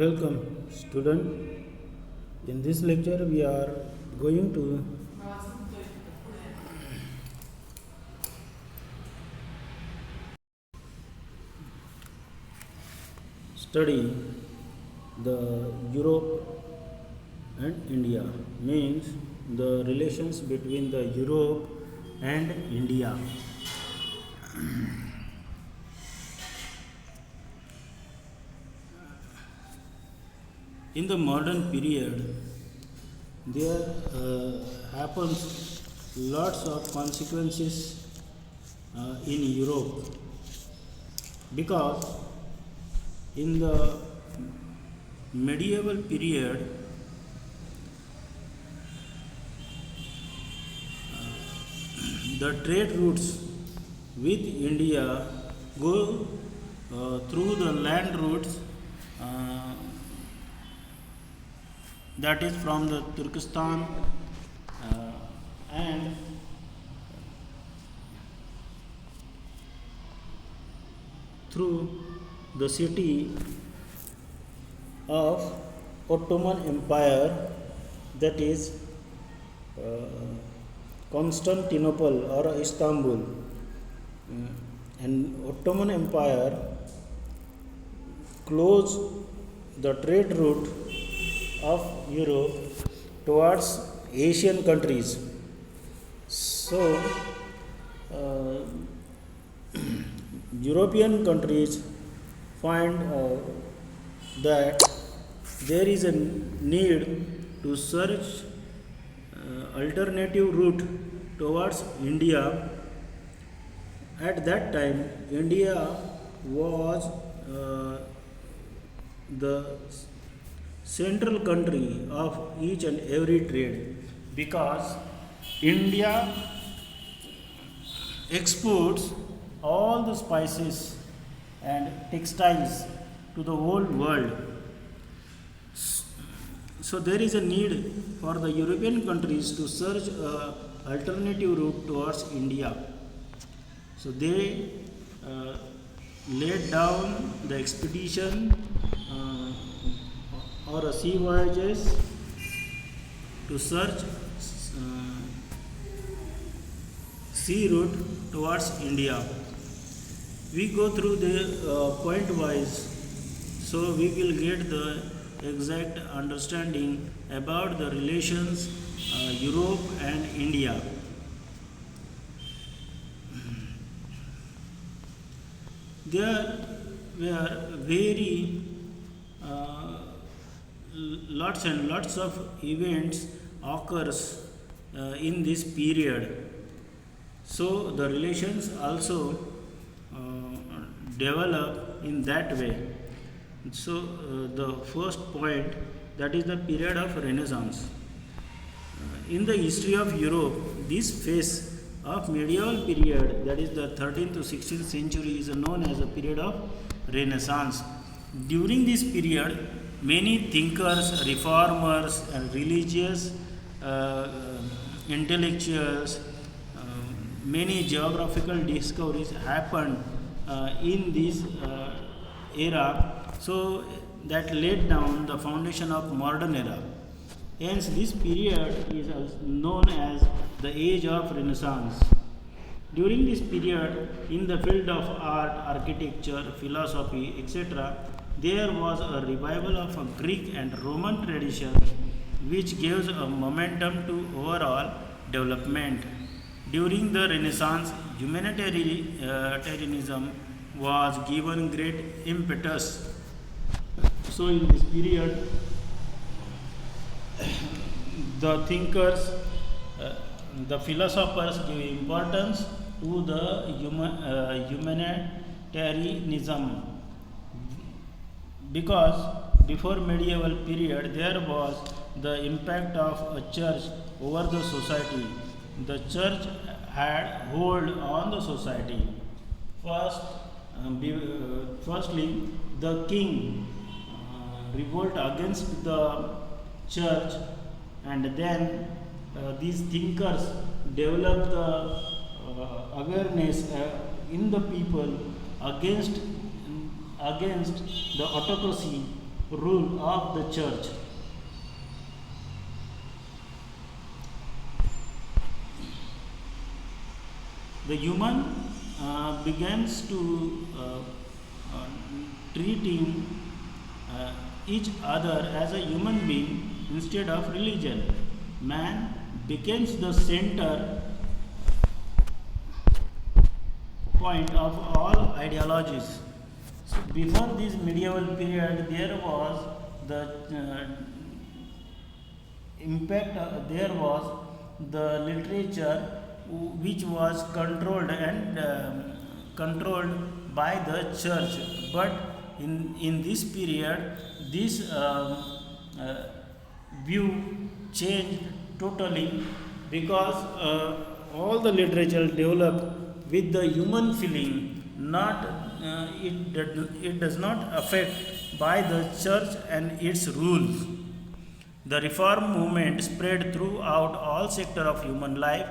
Welcome, student. In this lecture, we are going to study the Europe and India, means the relations between the Europe and India. In the modern period, there happens lots of consequences in Europe, because in the medieval period the trade routes with India go through the land routes, that is from the Turkestan and through the city of Ottoman Empire, that is Constantinople or Istanbul. And Ottoman Empire closed the trade route of Europe towards Asian countries. So, European countries find that there is a need to search alternative route towards India. At that time, India was the central country of each and every trade, because India exports all the spices and textiles to the whole world. So there is a need for the European countries to search an alternative route towards India. So they laid down the expedition or a sea voyages to search sea route towards India. We go through the point wise, so we will get the exact understanding about the relations Europe and India. There were very lots and lots of events occurs in this period. So the relations also develop in that way. So the first point, that is the period of Renaissance. In the history of Europe, this phase of medieval period, that is the 13th to 16th century, is known as a period of Renaissance. During this period, many thinkers, reformers, and religious intellectuals, many geographical discoveries happened in this era, so that laid down the foundation of modern era. Hence, this period is known as the age of Renaissance. During this period, in the field of art, architecture, philosophy, etc., there was a revival of a Greek and Roman tradition, which gives a momentum to overall development. During the Renaissance, humanitarianism was given great impetus. So, in this period, the thinkers, the philosophers give importance to the humanitarianism, because before medieval period there was the impact of a church over the society. The church had hold on the society. Firstly, the king revolt against the church, and then these thinkers developed the awareness in the people against the autocracy rule of the church. The human begins to uh, treating each other as a human being instead of religion. Man becomes the center point of all ideologies. So before this medieval period, there was the impact. There was the literature which was controlled by the church. But in this period, this uh, view changed totally because all the literature developed with the human feeling, not it does not affect by the church and its rules. The reform movement spread throughout all sectors of human life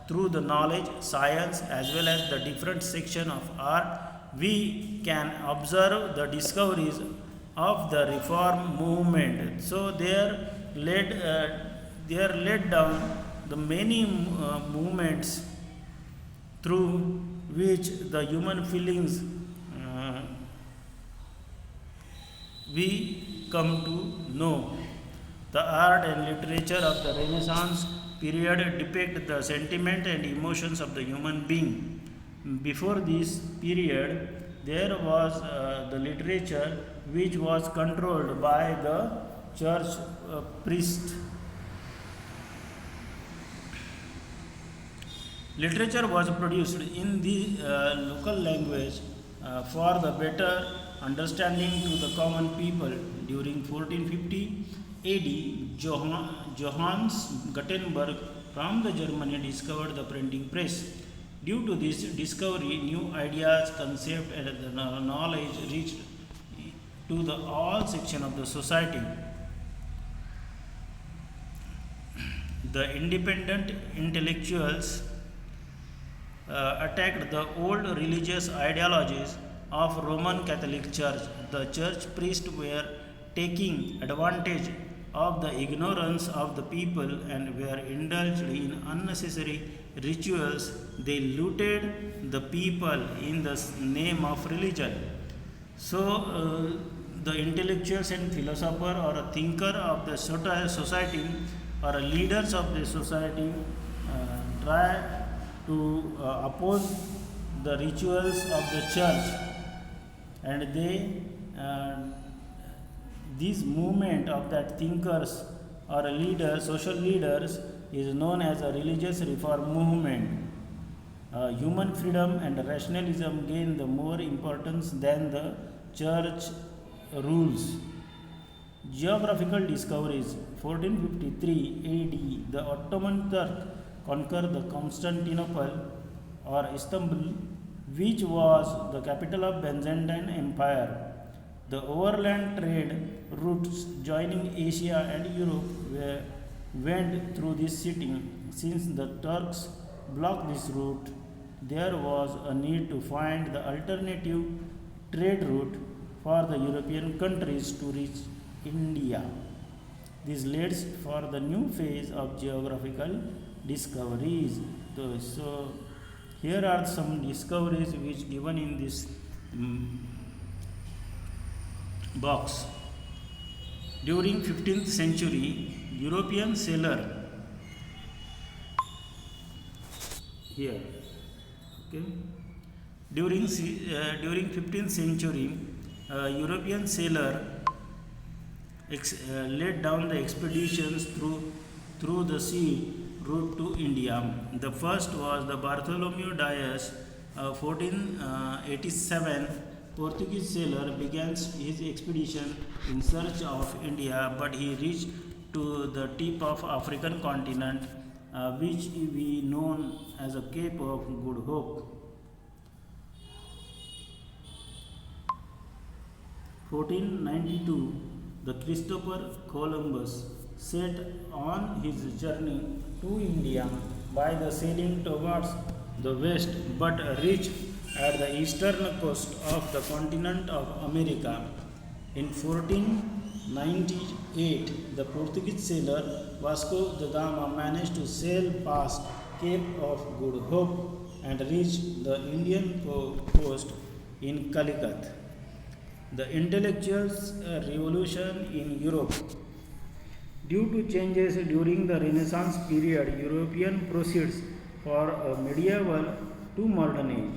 through the knowledge, science, as well as the different section of art. We can observe the discoveries of the reform movement. So they are laid down the many movements through which the human feelings we come to know. The art and literature of the Renaissance period depict the sentiment and emotions of the human being. Before this period, there was the literature which was controlled by the church priest. Literature was produced in the local language for the better understanding to the common people. During 1450 AD, Johannes Gutenberg from the Germany discovered the printing press. Due to this discovery, new ideas, concepts, and the knowledge reached to the all section of the society. The independent intellectuals attacked the old religious ideologies of Roman Catholic Church. The church priests were taking advantage of the ignorance of the people and were indulged in unnecessary rituals. They looted the people in the name of religion. So, the intellectuals and philosopher or a thinker of the society or a leaders of the society try to oppose the rituals of the church, and this movement of that thinkers or a leader, social leaders, is known as a religious reform movement. Human freedom and rationalism gain the more importance than the church rules. Geographical discoveries. 1453 AD, the Ottoman Turk conquered the Constantinople or Istanbul, which was the capital of Byzantine Empire. The overland trade routes joining Asia and Europe went through this city. Since the Turks blocked this route, there was a need to find the alternative trade route for the European countries to reach India. This leads for the new phase of geographical discoveries. So here are some discoveries which given in this box. During 15th century, European sailor here. Okay. During 15th century, European sailor laid down the expeditions through the sea route to India. The first was the Bartholomew Dias, 1487. Portuguese sailor began his expedition in search of India, but he reached to the tip of African continent, which we know as a Cape of Good Hope. 1492, the Christopher Columbus set on his journey to India by the sailing towards the west, but reached at the eastern coast of the continent of America. In 14 1498, the Portuguese sailor Vasco da Gama managed to sail past Cape of Good Hope and reach the Indian coast in Calicut. The intellectual revolution in Europe. Due to changes during the Renaissance period, European proceeds for a medieval to modern age.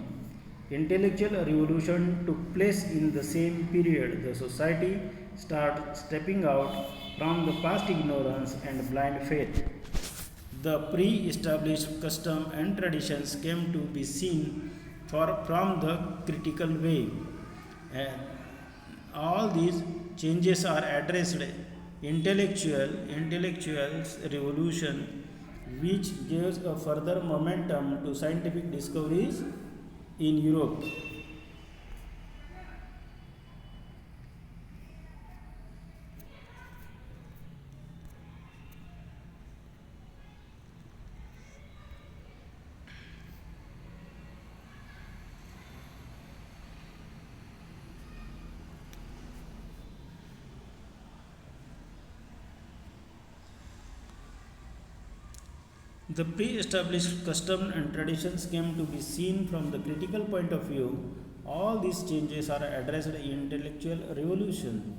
Intellectual revolution took place in the same period. The society started stepping out from the past ignorance and blind faith. The pre-established custom and traditions came to be seen from the critical way. And all these changes are addressed intellectuals revolution, which gives a further momentum to scientific discoveries in Europe. The pre-established customs and traditions came to be seen from the critical point of view. All these changes are addressed in intellectual revolution,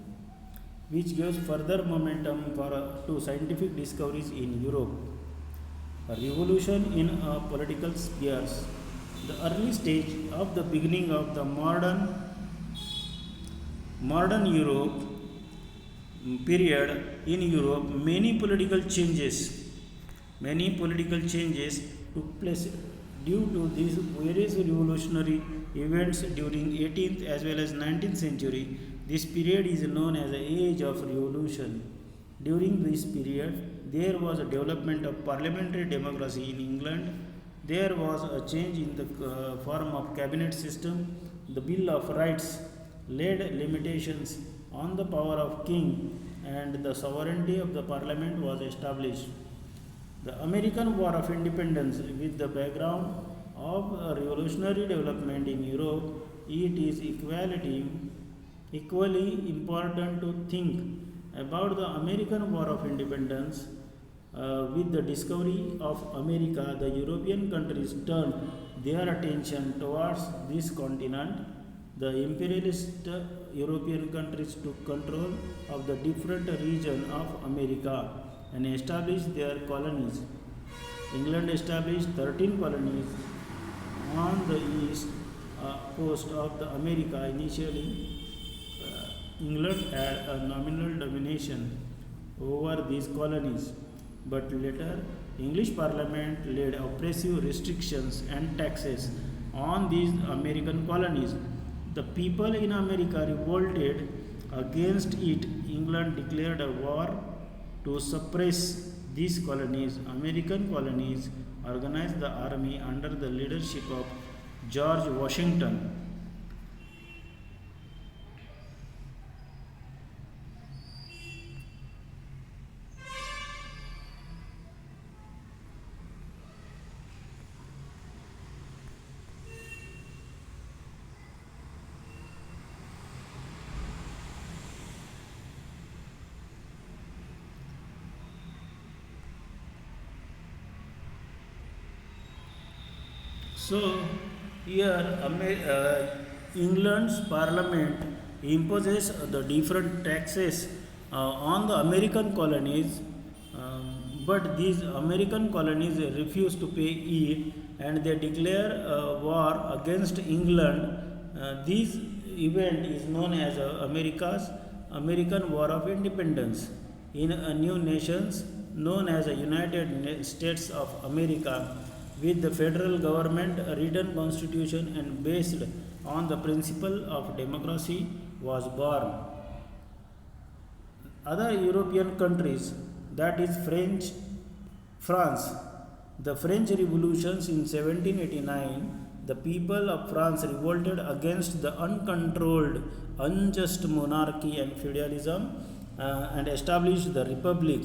which gives further momentum to scientific discoveries in Europe. A revolution in political spheres. The early stage of the beginning of the modern Europe period in Europe, many political changes took place due to these various revolutionary events during 18th as well as 19th century. This period is known as the Age of Revolution. During this period, there was a development of parliamentary democracy in England. There was a change in the form of cabinet system. The Bill of Rights laid limitations on the power of king, and the sovereignty of the parliament was established. The American War of Independence, with the background of a revolutionary development in Europe, it is equally important to think about the American War of Independence. With the discovery of America, the European countries turned their attention towards this continent. The imperialist European countries took control of the different regions of America and established their colonies. England established 13 colonies on the east coast of the America. Initially, England had a nominal domination over these colonies, but later English Parliament laid oppressive restrictions and taxes on these American colonies. The people in America revolted against it. England declared a war to suppress these colonies. American colonies organized the army under the leadership of George Washington. So, here England's parliament imposes the different taxes on the American colonies, but these American colonies refuse to pay it and they declare war against England. This event is known as America's American War of Independence. In a new nations known as the United States of America, with the federal government, a written constitution and based on the principle of democracy was born. Other European countries, that is France, the French revolutions in 1789, the people of France revolted against the uncontrolled, unjust monarchy and feudalism and established the republic.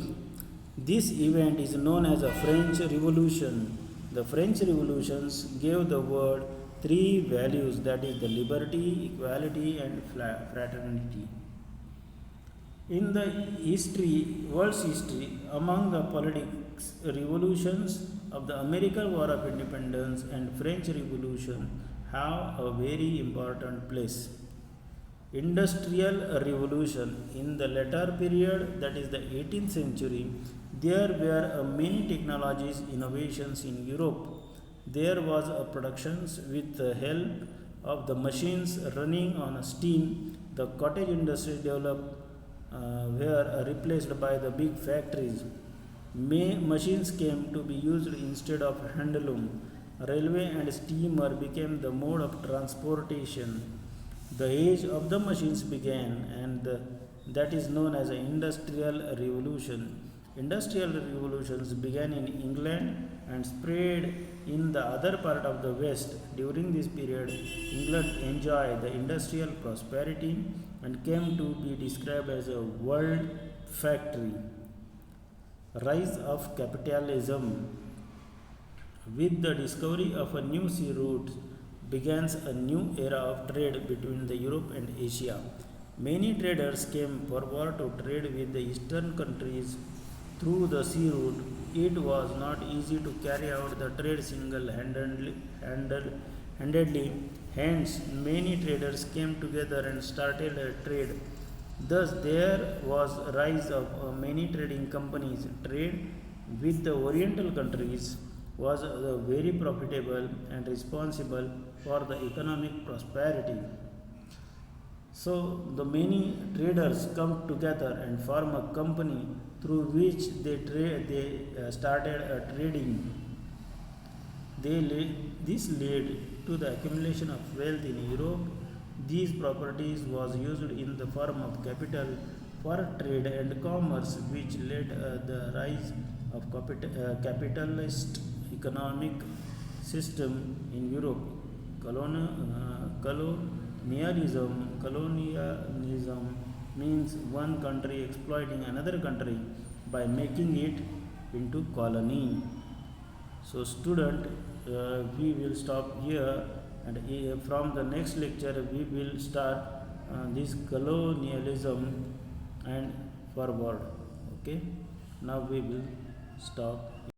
This event is known as the French Revolution. The French revolutions gave the world three values, that is the liberty, equality and fraternity. In the world's history, among the politics revolutions of the American War of Independence and French Revolution have a very important place. Industrial Revolution in the latter period, that is the 18th century, there were many technologies innovations in Europe. There was a productions with the help of the machines running on steam. The cottage industry developed were replaced by the big factories. Machines came to be used instead of handloom. Railway and steamer became the mode of transportation. The age of the machines began, and that is known as the Industrial Revolution. Industrial revolutions began in England and spread in the other part of the West. During this period, England enjoyed the industrial prosperity and came to be described as a world factory. Rise of capitalism. With the discovery of a new sea route begins a new era of trade between the Europe and Asia. Many traders came forward to trade with the eastern countries through the sea route. It was not easy to carry out the trade single-handedly. Hence, many traders came together and started a trade. Thus, there was a rise of many trading companies. Trade with the Oriental countries was very profitable and responsible for the economic prosperity. So, the many traders come together and form a company through which they started trading. This led to the accumulation of wealth in Europe. These properties was used in the form of capital for trade and commerce, which led the rise of capitalist economic system in Europe. Colonialism means one country exploiting another country by making it into colony. So, student, we will stop here, and from the next lecture we will start this colonialism and forward. Okay, now we will stop